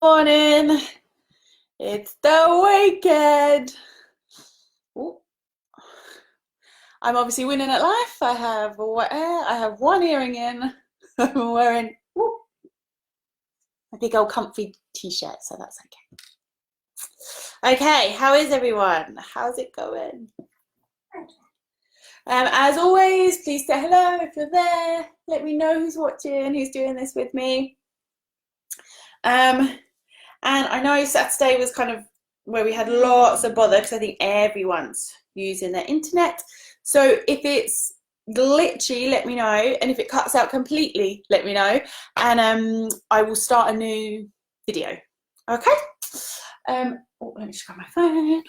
Morning. It's the weekend. Ooh. I'm obviously winning at life. I have one earring in. I'm wearing a big old comfy t-shirt, so that's okay. Okay, how is everyone? How's it going? As always, please say hello if you're there. Let me know who's watching, who's doing this with me. And I know Saturday was kind of where we had lots of bother because I think everyone's using their internet. So if it's glitchy, let me know, and if it cuts out completely, let me know, and I will start a new video. Okay. Let me just grab my phone.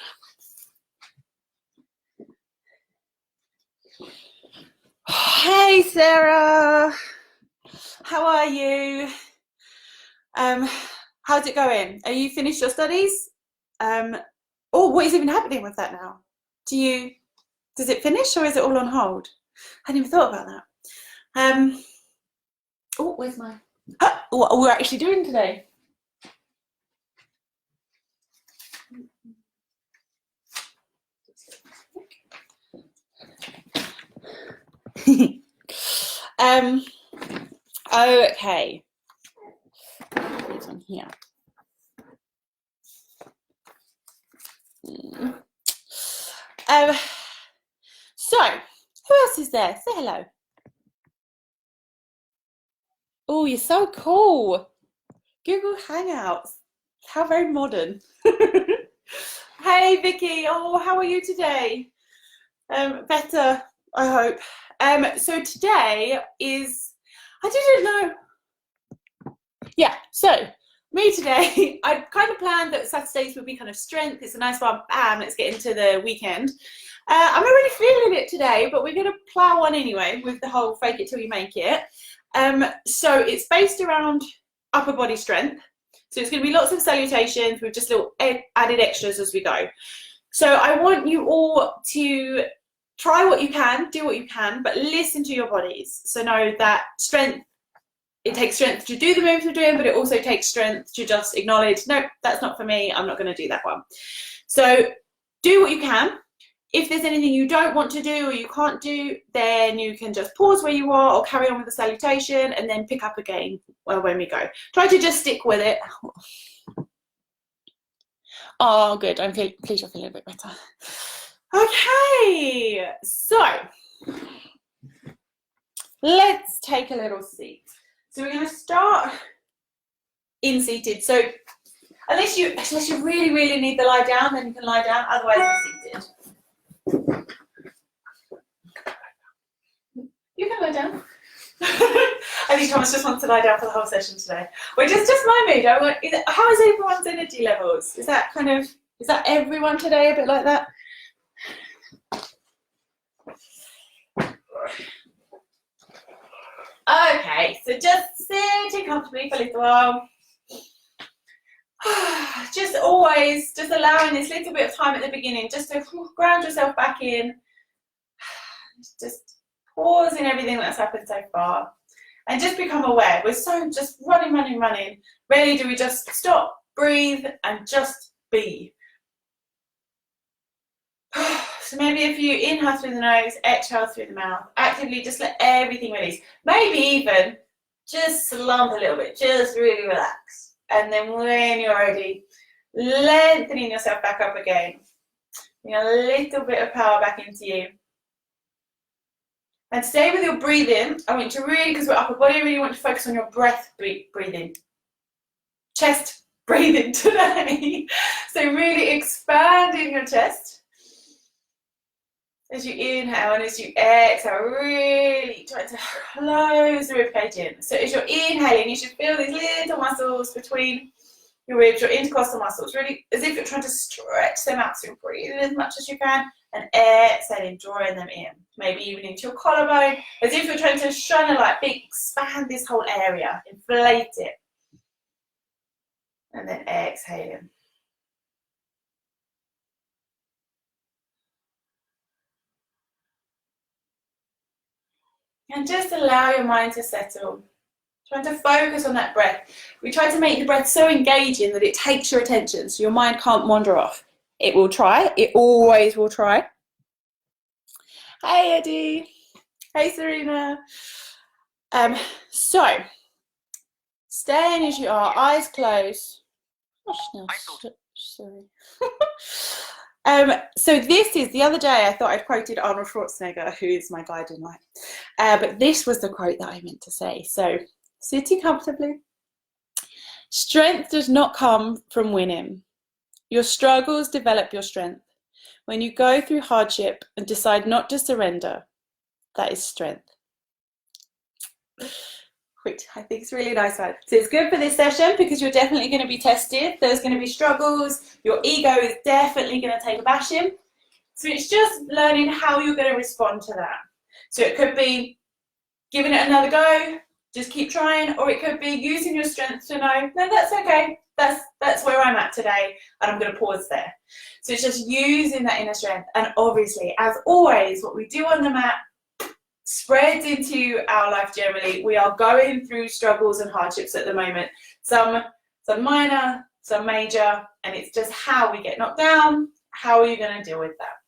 Hey Sarah, how are you? How's it going? Are you finished your studies? Oh, what is even happening with that now? Does it finish or is it all on hold? I hadn't even thought about that. Oh, where's my? What we're actually doing today? Okay. It's on here. So, who else is there? Say hello. Oh, you're so cool. Google Hangouts. How very modern. Hey, Vicky. Oh, how are you today? Better, I hope. So today is, I didn't know. Yeah, so me today, I kind of planned that Saturdays would be kind of strength. It's a nice one. Bam, let's get into the weekend. I'm not really feeling it today, but we're going to plow on anyway with the whole fake it till you make it. So it's based around upper body strength. So it's going to be lots of salutations with just little added extras as we go. So I want you all to try what you can, do what you can, but listen to your bodies. So know that strength, it takes strength to do the moves we're doing, but it also takes strength to just acknowledge, no, that's not for me, I'm not going to do that one. So do what you can. If there's anything you don't want to do or you can't do, then you can just pause where you are or carry on with the salutation and then pick up again when we go. Try to just stick with it. Oh, good. Pleased you're feeling a bit better. Okay, so let's take a little seat. So we're going to start in seated. So unless you really, really need the lie down, then you can lie down. Otherwise, we're seated. You can lie down. I think Thomas just wants to lie down for the whole session today. Which is just my mood. How is everyone's energy levels? Is that everyone today a bit like that? Okay, so just sitting comfortably for a little while. Just always allowing this little bit of time at the beginning just to ground yourself back in. Just pausing everything that's happened so far. And just become aware. We're so just running. Rarely do we just stop, breathe, and just be. So maybe if you inhale through the nose, exhale through the mouth, actively just let everything release. Maybe even just slump a little bit, just really relax. And then when you're ready, lengthening yourself back up again. Bring a little bit of power back into you. And stay with your breathing. I want you to really, because we're upper body, really want to focus on your breath breathing. Chest breathing today. So really expanding your chest. As you inhale and as you exhale, really try to close the ribcage in. So as you're inhaling, you should feel these little muscles between your ribs, your intercostal muscles, really as if you're trying to stretch them out. So you're breathing as much as you can and exhaling, drawing them in. Maybe even into your collarbone, as if you're trying to shine a light, expand this whole area, inflate it. And then exhaling. And just allow your mind to settle. Trying to focus on that breath. We try to make the breath so engaging that it takes your attention, so your mind can't wander off. It will try. It always will try. Hey, Eddie. Hey, Serena. So, staying as you are, eyes closed. Oh, sorry. So this is, the other day I thought I'd quoted Arnold Schwarzenegger, who is my guide in life. But this was the quote that I meant to say. So, sitting comfortably. Strength does not come from winning. Your struggles develop your strength. When you go through hardship and decide not to surrender, that is strength. Which I think is really nice one. So it's good for this session because you're definitely going to be tested. There's going to be struggles. Your ego is definitely going to take a bashing. So it's just learning how you're going to respond to that. So it could be giving it another go, just keep trying, or it could be using your strength to know, no, that's okay. That's where I'm at today, and I'm going to pause there. So it's just using that inner strength. And obviously, as always, what we do on the mat spreads into our life generally. We are going through struggles and hardships at the moment. Some minor, some major, and it's just how we get knocked down. How are you going to deal with that?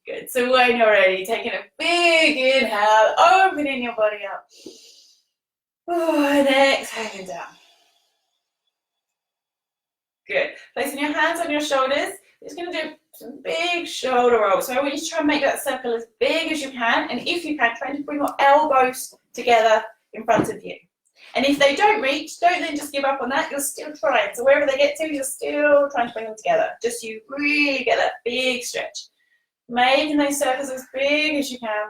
Good. So when you're ready, taking a big inhale, opening your body up. Oh, and exhaling down. Good. Placing your hands on your shoulders. It's going to do some big shoulder rolls. So I want you to try and make that circle as big as you can. And if you can, try to bring your elbows together in front of you. And if they don't reach, don't then just give up on that. You're still trying. So wherever they get to, you're still trying to bring them together. Just you really get that big stretch. Making those circles as big as you can.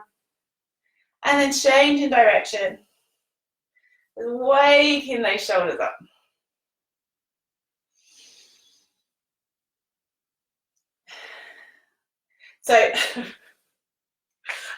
And then changing direction. Waking those shoulders up. So,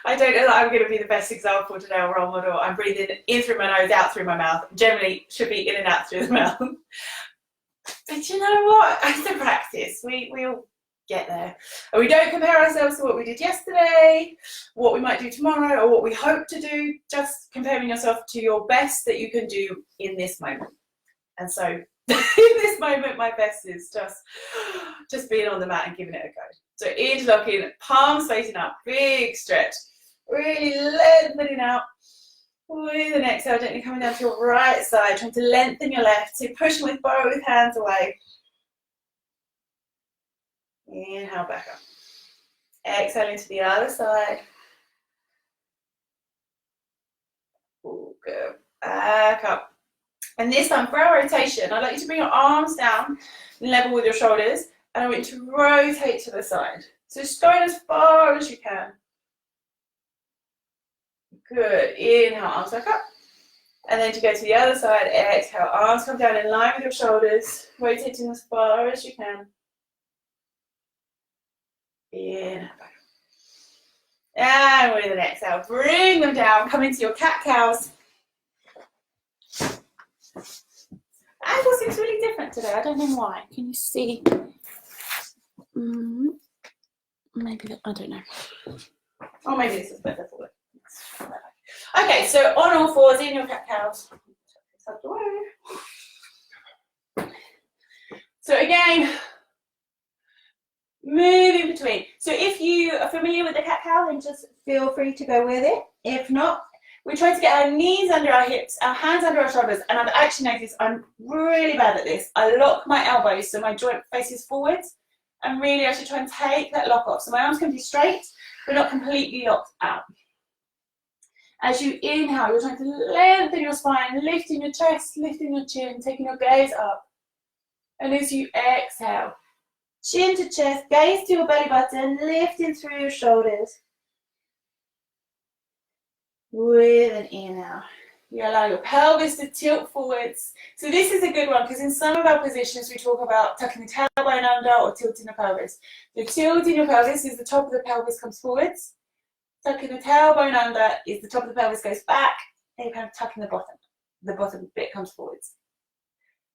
I don't know that I'm going to be the best example today or role model. I'm breathing in through my nose, out through my mouth. Generally, should be in and out through the mouth. But you know what? It's a practice. We all get there. And we don't compare ourselves to what we did yesterday, what we might do tomorrow, or what we hope to do. Just comparing yourself to your best that you can do in this moment. And so, in this moment, my best is just being on the mat and giving it a go. So interlocking, palms facing up, big stretch. Really lengthening out. With an exhale, gently coming down to your right side, trying to lengthen your left. So pushing with both hands away. Inhale back up. Exhaling to the other side. Ooh, good. Back up. And this time, for our rotation, I'd like you to bring your arms down, level with your shoulders, and I want you to rotate to the side. So just going as far as you can. Good. Inhale, arms back up. And then to go to the other side, exhale, arms come down in line with your shoulders, rotating as far as you can. Inhale back up. And with an exhale, bring them down, come into your cat-cows. Ankle seems really different today. I don't know why. Can you see? Maybe that, I don't know. Oh, maybe this is better for it. Okay, so on all fours in your cat-cows. So again, moving between. So if you are familiar with the cat-cow, then just feel free to go with it. If not, we try to get our knees under our hips, our hands under our shoulders, and I've actually noticed I'm really bad at this. I lock my elbows so my joint faces forwards, and really actually try and take that lock off. So my arms can be straight, but not completely locked out. As you inhale, you're trying to lengthen your spine, lifting your chest, lifting your chin, taking your gaze up. And as you exhale, chin to chest, gaze to your belly button, lifting through your shoulders. With an inhale, you allow your pelvis to tilt forwards. So this is a good one because in some of our positions we talk about tucking the tailbone under or tilting the pelvis. So tilting your pelvis is the top of the pelvis comes forwards. Tucking the tailbone under is the top of the pelvis goes back, and you're kind of tucking the bottom. The bottom bit comes forwards.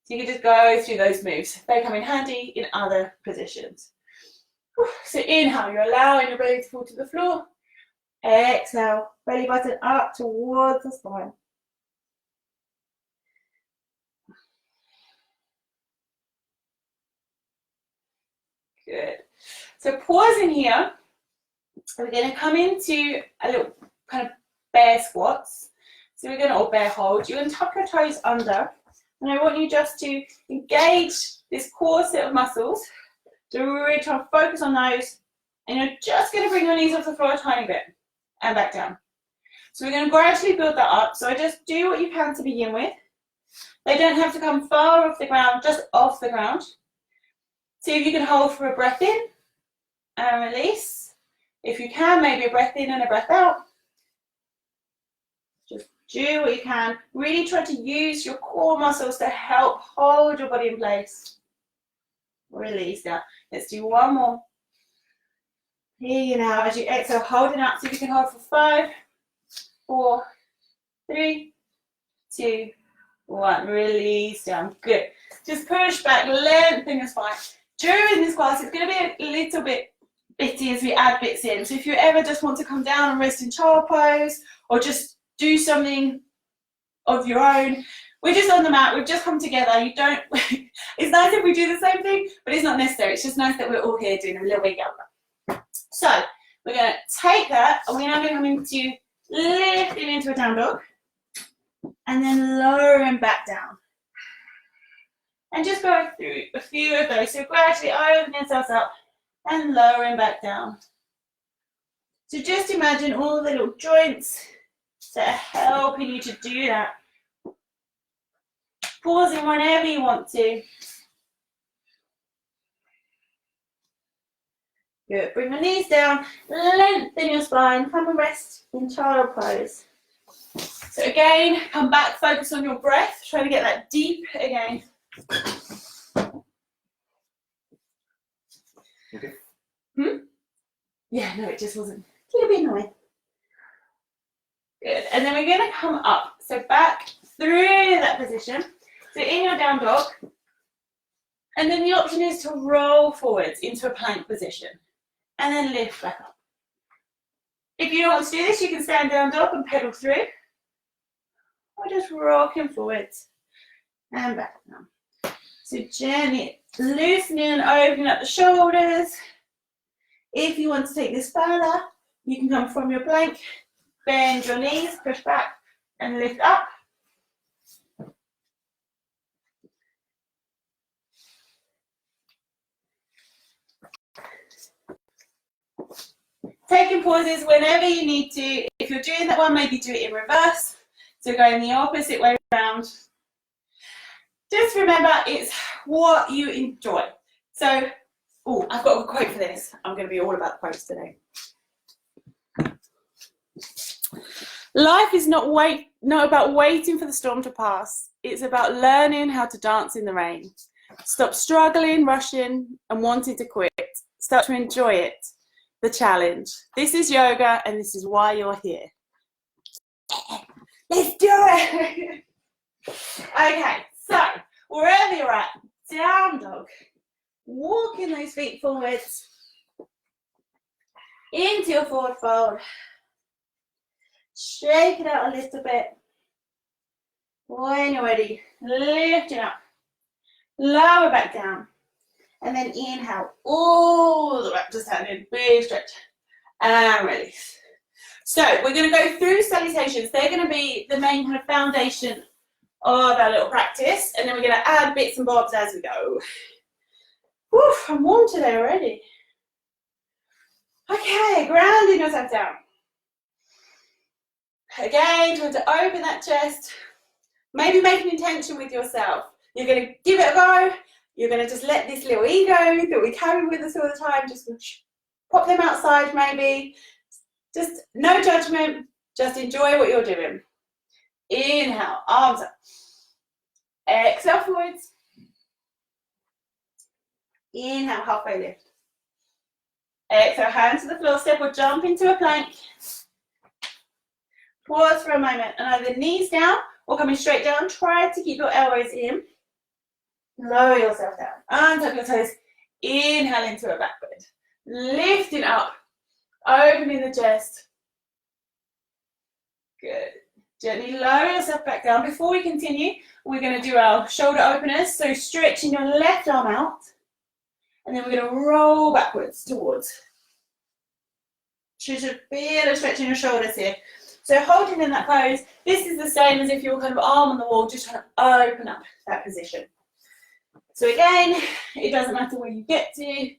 So you can just go through those moves. They come in handy in other positions. So inhale, you're allowing your belly to fall to the floor. Exhale, belly button up towards the spine. Good. So pausing here, we're going to come into a little kind of bear squats. So we're going to, or bear hold. You're going to tuck your toes under, and I want you just to engage this core set of muscles. So we're really trying to focus on those, and you're just going to bring your knees off the floor a tiny bit and back down. So we're going to gradually build that up. So just do what you can to begin with. They don't have to come far off the ground, just off the ground. See if you can hold for a breath in and release. If you can, maybe a breath in and a breath out. Just do what you can. Really try to use your core muscles to help hold your body in place. Release that. Let's do one more. Here you now, as you exhale, holding up. See if you can hold for 5, 4, 3, 2, 1. Release down. Good. Just push back, lengthen your spine. During this class, it's going to be a little bit bitty as we add bits in. So if you ever just want to come down and rest in child pose, or just do something of your own, we're just on the mat. We've just come together. You don't. It's nice if we do the same thing, but it's not necessary. It's just nice that we're all here doing a little bit together. So we're going to take that, and we're now going to come into lifting into a down dog, and then lowering back down. And just go through a few of those. So gradually opening yourselves up and lowering back down. So just imagine all the little joints that are helping you to do that. Pausing whenever you want to. Good. Bring the knees down, lengthen your spine, come and rest in child pose. So again, come back, focus on your breath, try to get that deep again. Okay. Yeah, no, it just wasn't. A little bit annoying. Good. And then we're going to come up. So back through that position. So in your down dog. And then the option is to roll forwards into a plank position. And then lift back up. If you don't want to do this, you can stand down dog and pedal through. Or just rocking forwards and back down. So gently loosening and opening up the shoulders. If you want to take this further, you can come from your plank, bend your knees, push back and lift up. Taking pauses whenever you need to. If you're doing that one, maybe do it in reverse. So going the opposite way around. Just remember, it's what you enjoy. So, oh, I've got a quote for this. I'm going to be all about quotes today. Life is not about waiting for the storm to pass. It's about learning how to dance in the rain. Stop struggling, rushing, and wanting to quit. Start to enjoy it, the challenge. This is yoga, and this is why you're here. Let's do it! Okay, so wherever you're at, down dog. Walking those feet forwards into your forward fold. Shake it out a little bit. When you're ready, lift it up. Lower back down. And then inhale all the way up to standing. Big stretch. And release. So we're going to go through salutations. They're going to be the main kind of foundation of our little practice. And then we're going to add bits and bobs as we go. Whew, I'm warm today already. Okay, grounding yourself down. Again, trying to open that chest. Maybe make an intention with yourself. You're going to give it a go. You're going to just let this little ego that we carry with us all the time, just pop them outside maybe. Just no judgment. Just enjoy what you're doing. Inhale, arms up. Exhale forwards. Inhale, halfway lift. Exhale, hands to the floor, step or jump into a plank. Pause for a moment and either knees down or coming straight down. Try to keep your elbows in. Lower yourself down. Untap your toes. Inhale into a back bend. Lifting up. Opening the chest. Good. Gently lower yourself back down. Before we continue, we're going to do our shoulder openers. So stretching your left arm out And then we're going to roll backwards towards. So you should feel a stretch in your shoulders here. So holding in that pose, this is the same as if you were kind of arm on the wall, just trying to open up that position. So again, it doesn't matter where you get to,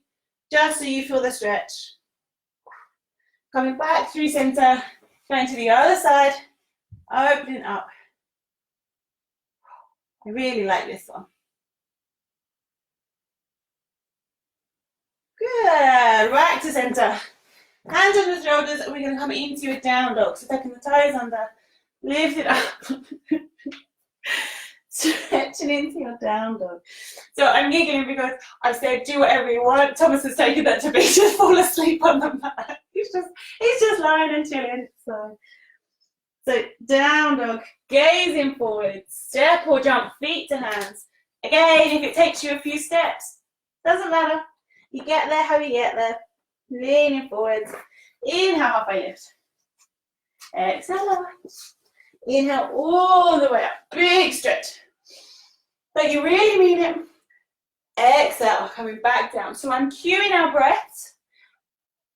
just so you feel the stretch. Coming back through center, going to the other side, opening up. I really like this one. Good, back to center. Hands on the shoulders, and we're going to come into a down dog. So taking the toes under, lift it up. Stretching into your down dog. So I'm giggling because I said do whatever you want. Thomas has taken that to be just fall asleep on the mat. He's just lying and chilling. So down dog, gazing forward, step or jump, feet to hands. Again, if it takes you a few steps, doesn't matter. You get there how you get there. Leaning forwards. Inhale, halfway lift. Exhale. Inhale all the way up. Big stretch. But you really mean it. Exhale, coming back down. So I'm cueing our breaths,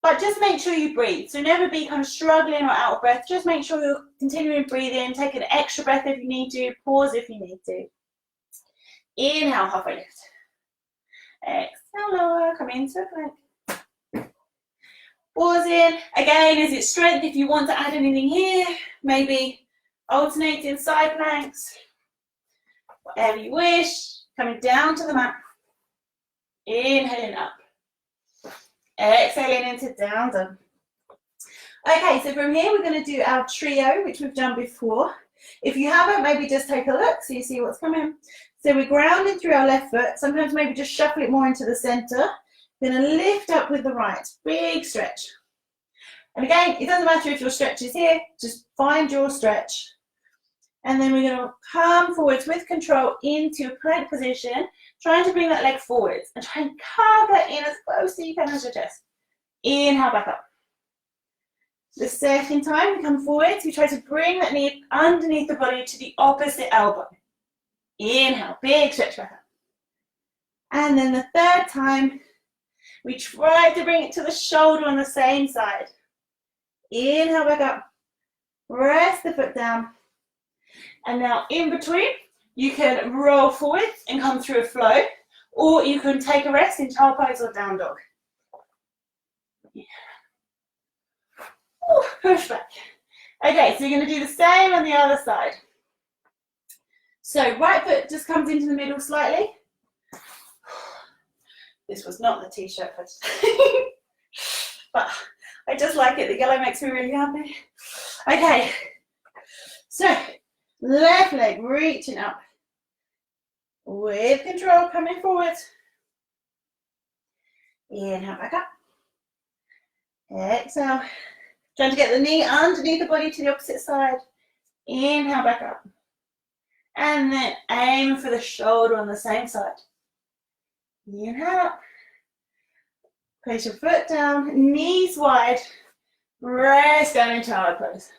but just make sure you breathe. So never be kind of struggling or out of breath. Just make sure you're continuing breathing. Take an extra breath if you need to. Pause if you need to. Inhale, halfway lift. Exhale, lower. Come into a plank. Pause in. Again, is it strength? If you want to add anything here, maybe alternating side planks. Whatever you wish. Coming down to the mat. Inhaling up. Exhaling into down dog. Okay, so from here we're going to do our trio, which we've done before. If you haven't, maybe just take a look so you see what's coming. So we're grounding through our left foot. Sometimes maybe just shuffle it more into the center. Going to lift up with the right. Big stretch. And again, it doesn't matter if your stretch is here. Just find your stretch. And then we're going to come forwards with control into a plank position, trying to bring that leg forwards and try and cover in as close as you can as your chest. Inhale, back up. The second time we come forwards, we try to bring that knee underneath the body to the opposite elbow. Inhale, big stretch back up. And then the third time, we try to bring it to the shoulder on the same side. Inhale, back up. Rest the foot down. And now in between, you can roll forward and come through a flow, or you can take a rest in child pose or down dog. Yeah. Ooh, push back. Okay, so you're going to do the same on the other side. So right foot just comes into the middle slightly. This was not the t-shirt for today, but I just like it. The yellow makes me really happy. Okay, so left leg reaching up. With control, coming forward. Inhale, back up. Exhale. Trying to get the knee underneath the body to the opposite side. Inhale, back up. And then aim for the shoulder on the same side. Inhale up. Place your foot down, knees wide. Rest down in child pose.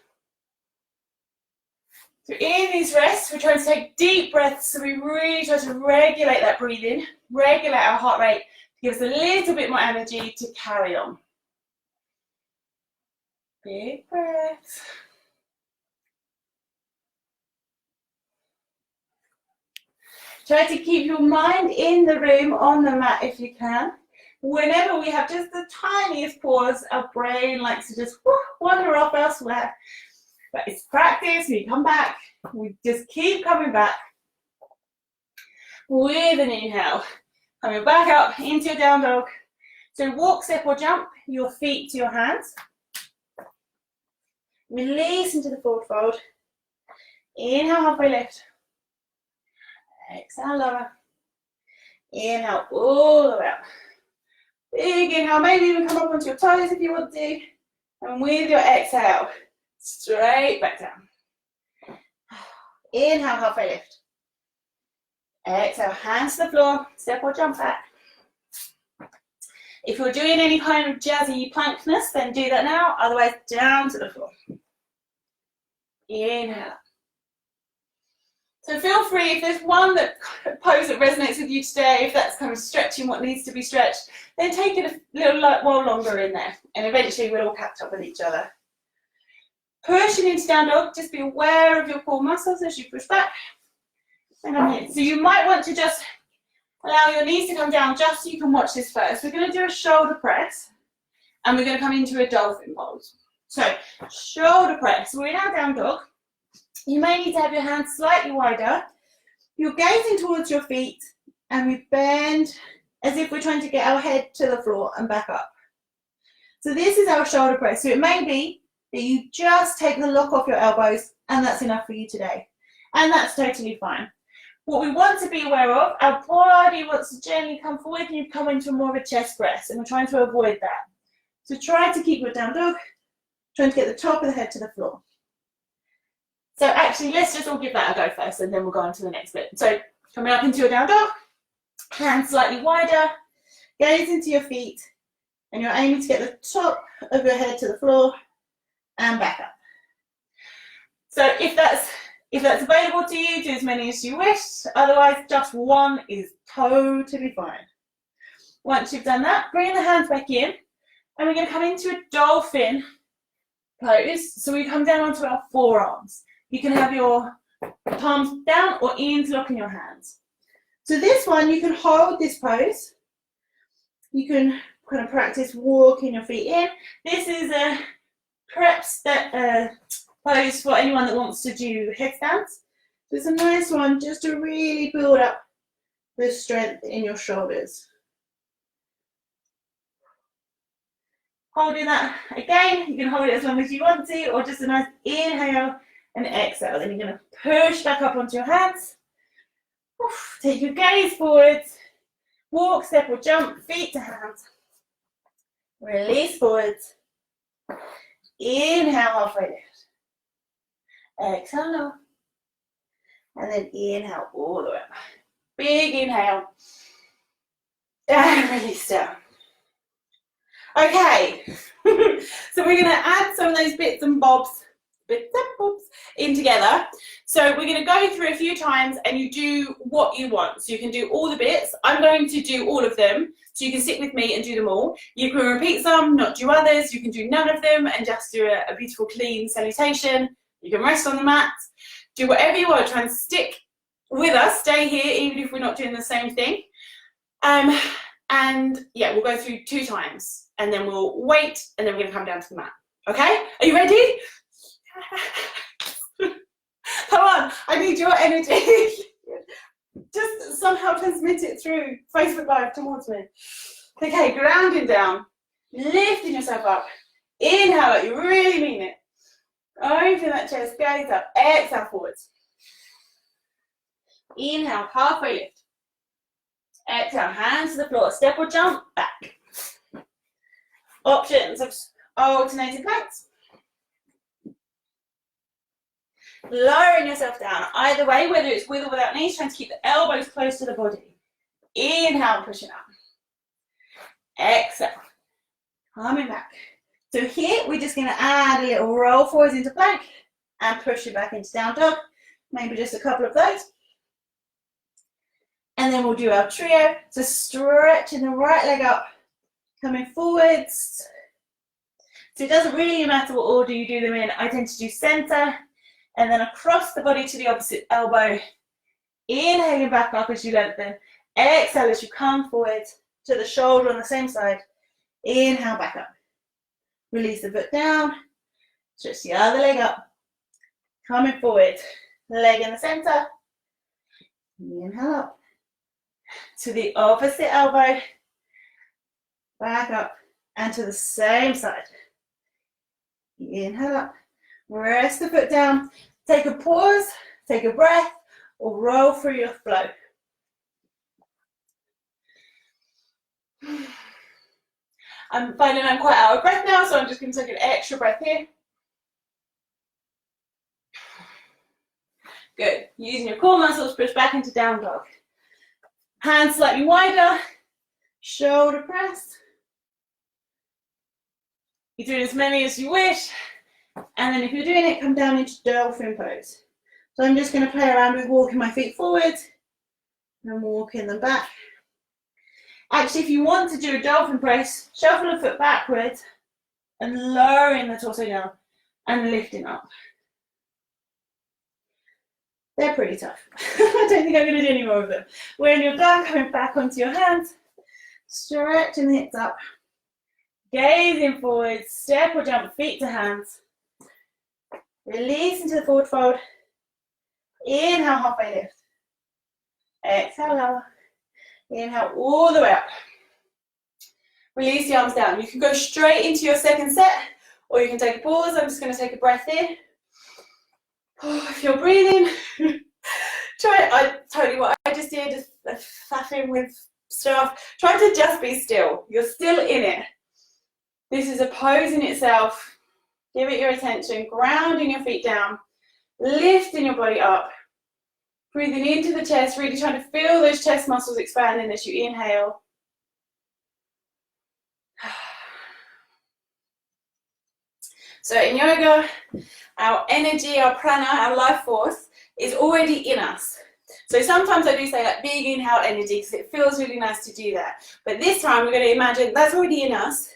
So in these rests, we're trying to take deep breaths, so we really try to regulate that breathing, regulate our heart rate, to give us a little bit more energy to carry on. Big breaths. Try to keep your mind in the room, on the mat if you can. Whenever we have just the tiniest pause, our brain likes to just wander off elsewhere. But it's practice, we come back, we just keep coming back. With an inhale, coming back up into your down dog. So walk, step or jump, your feet to your hands. Release into the forward fold. Inhale, halfway lift. Exhale, lower. Inhale, all the way up. Big inhale, maybe even come up onto your toes if you want to. And with your exhale, straight back down. Inhale, halfway lift. Exhale, hands to the floor, step or jump back. If you're doing any kind of jazzy plankness, then do that now, otherwise down to the floor. Inhale. So feel free, if there's one pose that resonates with you today, if that's kind of stretching what needs to be stretched, then take it a little while longer in there, and eventually we'll all catch up with each other. Pushing into down dog, just be aware of your core muscles as you push back. And I'm here. So you might want to just allow your knees to come down just so you can watch this first. We're going to do a shoulder press, and we're going to come into a dolphin pose. So shoulder press, we're now down dog. You may need to have your hands slightly wider. You're gazing towards your feet, and we bend as if we're trying to get our head to the floor and back up. So this is our shoulder press. So it may be that you just take the lock off your elbows, and that's enough for you today. And that's totally fine. What we want to be aware of, our body wants to gently come forward, and you come into more of a chest press, and we're trying to avoid that. So try to keep your down dog, trying to get the top of the head to the floor. So actually, let's just all give that a go first, and then we'll go on to the next bit. So coming up into your down dog, hands slightly wider, gaze into your feet, and you're aiming to get the top of your head to the floor and back up. So if that's available to you, do as many as you wish. Otherwise, just one is totally fine. Once you've done that, bring the hands back in, and we're going to come into a dolphin pose. So we come down onto our forearms. You can have your palms down or interlocking your hands. So this one, you can hold this pose. You can kind of practice walking your feet in. This is a perhaps pose for anyone that wants to do headstands. So it's a nice one just to really build up the strength in your shoulders. Holding that again, you can hold it as long as you want to, or just a nice inhale and exhale. Then you're going to push back up onto your hands. Take your gaze forwards. Walk, step or jump, feet to hands. Release forwards. Inhale, halfway lift. Exhale low. And then inhale all the way up. Big inhale. And release down. Okay. So we're going to add some of those bits and bobs in together. So we're going to go through a few times, and you do what you want. So you can do all the bits. I'm going to do all of them, so you can stick with me and do them all. You can repeat some, not do others. You can do none of them and just do a beautiful clean salutation. You can rest on the mat. Do whatever you want. Try and stick with us. Stay here even if we're not doing the same thing. And yeah, we'll go through 2 times, and then we'll wait, and then we're going to come down to the mat. Okay? Are you ready? Come on, I need your energy. Just somehow transmit it through Facebook Live towards me. Okay, grounding down, lifting yourself up. Inhale, you really mean it. Open that chest, gaze up, exhale forwards. Inhale, halfway lift. Exhale, hands to the floor, step or jump, back. Options of alternating planks. Lowering yourself down, either way, whether it's with or without knees, trying to keep the elbows close to the body. Inhale, pushing up. Exhale, coming back. So here, we're just going to add a little roll forwards into plank and push it back into down dog. Maybe just a couple of those. And then we'll do our trio. So stretching the right leg up, coming forwards. So it doesn't really matter what order you do them in. I tend to do center, and then across the body to the opposite elbow. Inhaling back up as you lengthen. Exhale as you come forward to the shoulder on the same side. Inhale back up. Release the foot down. Stretch the other leg up. Coming forward. Leg in the center. Inhale up. To the opposite elbow. Back up. And to the same side. Inhale up. Rest the foot down. Take a pause. Take a breath. Or roll through your flow. I'm finding I'm quite out of breath now, so I'm just going to take an extra breath here. Good. Using your core muscles, push back into down dog. Hands slightly wider. Shoulder press. You're doing as many as you wish. And then if you're doing it, come down into dolphin pose. So I'm just going to play around with walking my feet forward and walking them back. Actually, if you want to do a dolphin press, shuffle a foot backwards and lowering the torso down and lifting up. They're pretty tough. I don't think I'm going to do any more of them. When you're done, coming back onto your hands, stretching the hips up, gazing forward, step or jump, feet to hands. Release into the forward fold. Inhale, halfway lift. Exhale, lower. Inhale all the way up. Release the arms down. You can go straight into your second set, or you can take a pause. I'm just going to take a breath in. Oh, if you're breathing, I tell you what I just did, just faffing with stuff. Try to just be still. You're still in it. This is a pose in itself. Give it your attention, grounding your feet down, lifting your body up, breathing into the chest, really trying to feel those chest muscles expanding as you inhale. So in yoga, our energy, our prana, our life force is already in us. So sometimes I do say like big inhale energy because it feels really nice to do that. But this time we're going to imagine that's already in us.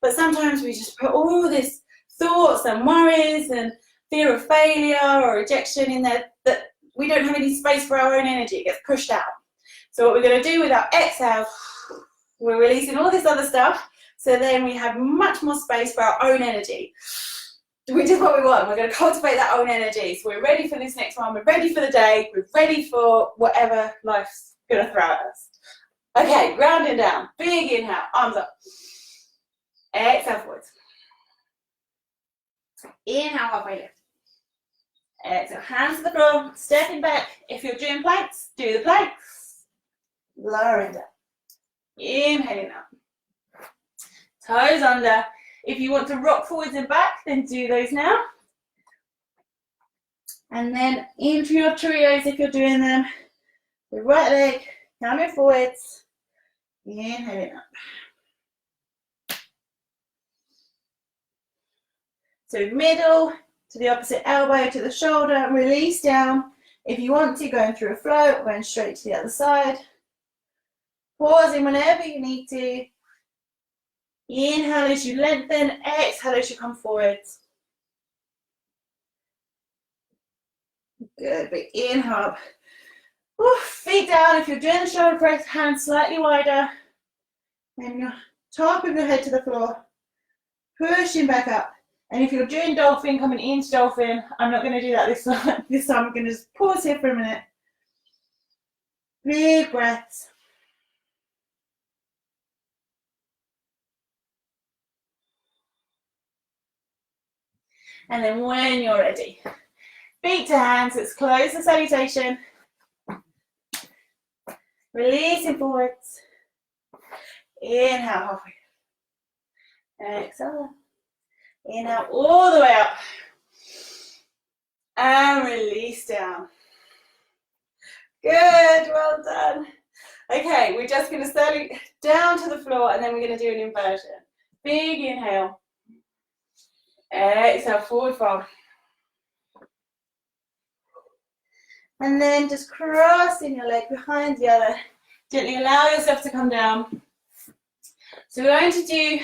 But sometimes we just put all this thoughts and worries and fear of failure or rejection in there that we don't have any space for our own energy. It gets pushed out. So what we're going to do with our exhale, we're releasing all this other stuff. So then we have much more space for our own energy, which is what we want. We're going to cultivate that own energy. So we're ready for this next one. We're ready for the day. We're ready for whatever life's going to throw at us. Okay, grounding down. Big inhale, arms up. Exhale forwards. Inhale, halfway lift. Exhale, hands to the floor, stepping back. If you're doing planks, do the planks. Lowering down. Inhaling up. Toes under. If you want to rock forwards and back, then do those now. And then into your trios if you're doing them. The right leg coming forwards. Inhaling up. So middle to the opposite elbow to the shoulder, release down. If you want to, going through a float, going straight to the other side. Pausing whenever you need to. Inhale as you lengthen, exhale as you come forwards. Good, big inhale up. Feet down. If you're doing the shoulder press, hands slightly wider. And your top of your head to the floor. Pushing back up. And if you're doing dolphin, coming into dolphin, I'm not going to do that this time. This time I'm going to just pause here for a minute. Big breaths. And then when you're ready, feet to hands, let's close the salutation. Releasing forwards. Inhale, halfway. Exhale. Inhale all the way up. And release down. Good, well done. Okay, we're just going to settle down to the floor and then we're going to do an inversion. Big inhale. Exhale, forward fold. And then just crossing your leg behind the other. Gently allow yourself to come down. So we're going to do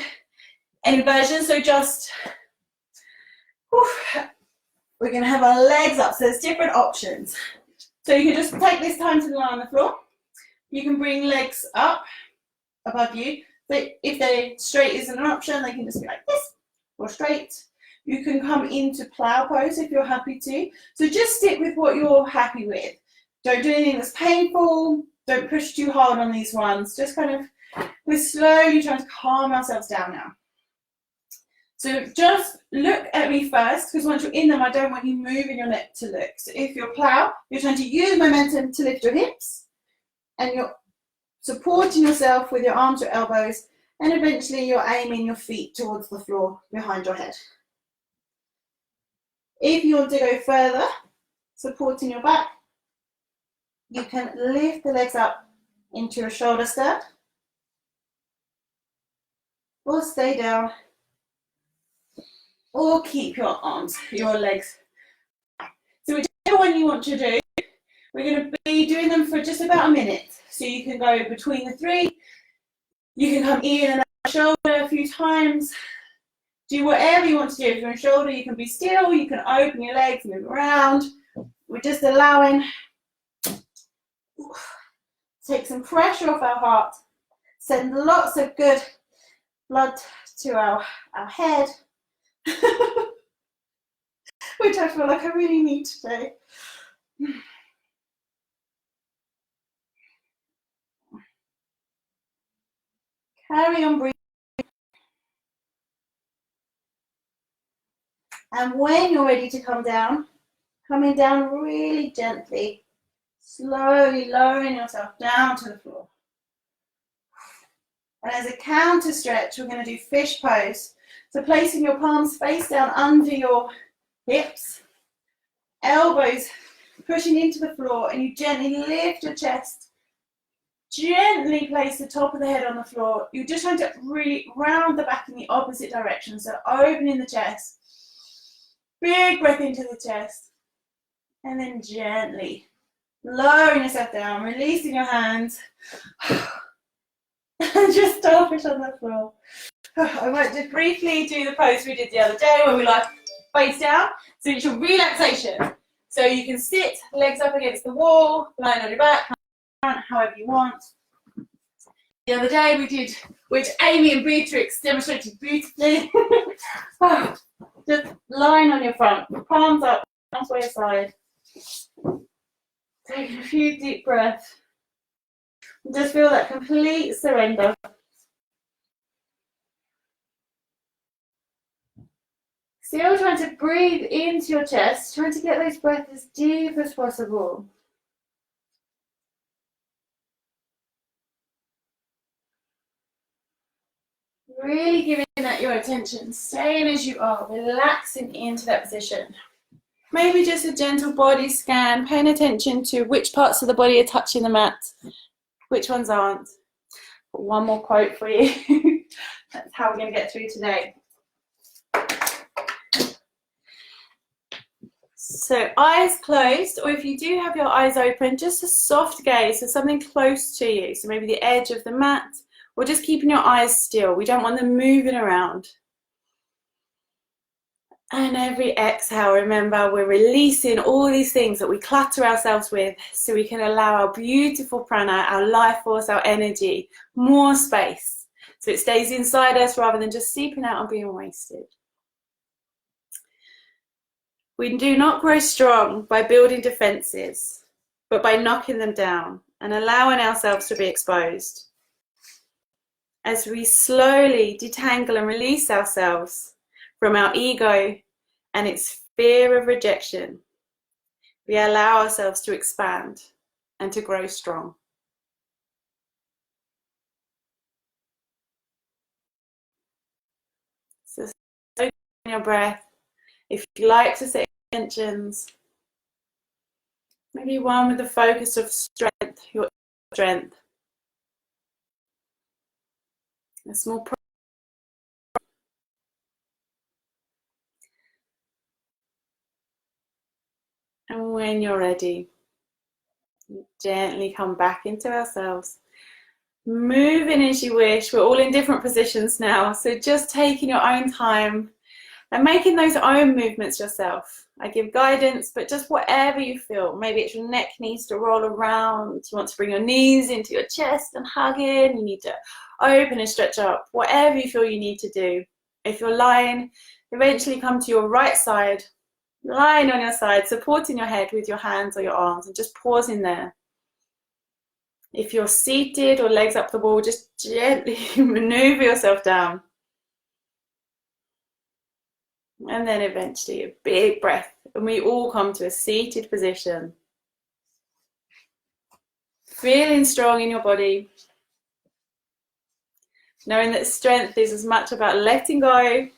an inversion, so just, we're going to have our legs up. So there's different options. So you can just take this time to lie on the floor. You can bring legs up above you. But if they straight isn't an option, they can just be like this or straight. You can come into plow pose if you're happy to. So just stick with what you're happy with. Don't do anything that's painful. Don't push too hard on these ones. Just kind of, we're slowly trying to calm ourselves down now. So just look at me first, because once you're in them, I don't want you moving your neck to look. So if you're plow, you're trying to use momentum to lift your hips, and you're supporting yourself with your arms or elbows, and eventually you're aiming your feet towards the floor behind your head. If you want to go further, supporting your back, you can lift the legs up into a shoulder stand, or stay down, or keep your arms, your legs. So we're one you want to do, we're going to be doing them for just about a minute. So you can go between the three. You can come in and out the shoulder a few times. Do whatever you want to do. If you're on shoulder, you can be still. You can open your legs, move around. We're just allowing, take some pressure off our heart. Send lots of good blood to our head, which I feel like I really need today. Carry on breathing. And when you're ready to come down, coming down really gently, slowly lowering yourself down to the floor. And as a counter stretch, we're going to do fish pose. So placing your palms face down under your hips, elbows pushing into the floor, and you gently lift your chest. Gently place the top of the head on the floor. You're just trying to round the back in the opposite direction. So opening the chest. Big breath into the chest. And then gently lowering yourself down, releasing your hands. And just starfish on the floor. I might just briefly do the pose we did the other day where we lie face down. So it's your relaxation. So you can sit, legs up against the wall, lying on your back, however you want. The other day we did, which Amy and Beatrix demonstrated beautifully. Just lying on your front, palms up, arms by your side. Take a few deep breaths. Just feel that complete surrender. Still trying to breathe into your chest, trying to get those breaths as deep as possible. Really giving that your attention, staying as you are, relaxing into that position. Maybe just a gentle body scan, paying attention to which parts of the body are touching the mat, which ones aren't. One more quote for you. That's how we're going to get through today. So eyes closed, or if you do have your eyes open, just a soft gaze, so something close to you. So maybe the edge of the mat, or just keeping your eyes still. We don't want them moving around. And every exhale, remember, we're releasing all these things that we clutter ourselves with so we can allow our beautiful prana, our life force, our energy, more space. So it stays inside us rather than just seeping out and being wasted. We do not grow strong by building defenses, but by knocking them down and allowing ourselves to be exposed. As we slowly detangle and release ourselves from our ego and its fear of rejection, we allow ourselves to expand and to grow strong. So soak in your breath. If you like to set intentions, maybe one with the focus of strength, your strength. A small and when you're ready, gently come back into ourselves. Moving as you wish. We're all in different positions now, so just taking your own time and making those own movements yourself. I give guidance, but just whatever you feel. Maybe it's your neck needs to roll around. You want to bring your knees into your chest and hug in. You need to open and stretch up. Whatever you feel you need to do. If you're lying, eventually come to your right side, lying on your side, supporting your head with your hands or your arms, and just pausing there. If you're seated or legs up the wall, just gently maneuver yourself down. And then eventually a big breath, and we all come to a seated position. Feeling strong in your body. Knowing that strength is as much about letting go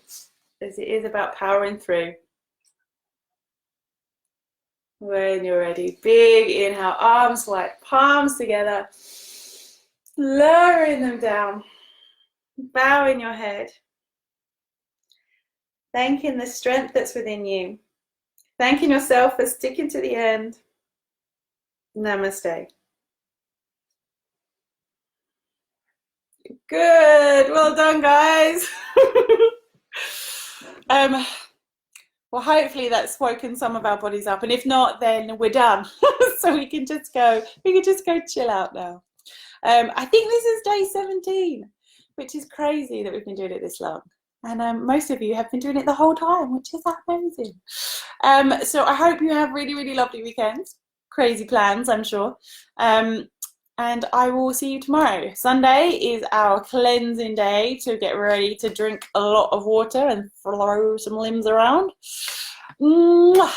as it is about powering through. When you're ready, big inhale, arms wide, palms together, lowering them down, bowing your head, thanking the strength that's within you, Thanking yourself for sticking to the end. Namaste. Good. Well done, guys. Well, hopefully that's woken some of our bodies up, and if not, then we're done. So we can just go chill out now. I think this is day 17, which is crazy that we've been doing it this long. And most of you have been doing it the whole time, which is amazing. So I hope you have really, really lovely weekends. Crazy plans, I'm sure. And I will see you tomorrow. Sunday is our cleansing day to get ready to drink a lot of water and throw some limbs around. Mwah.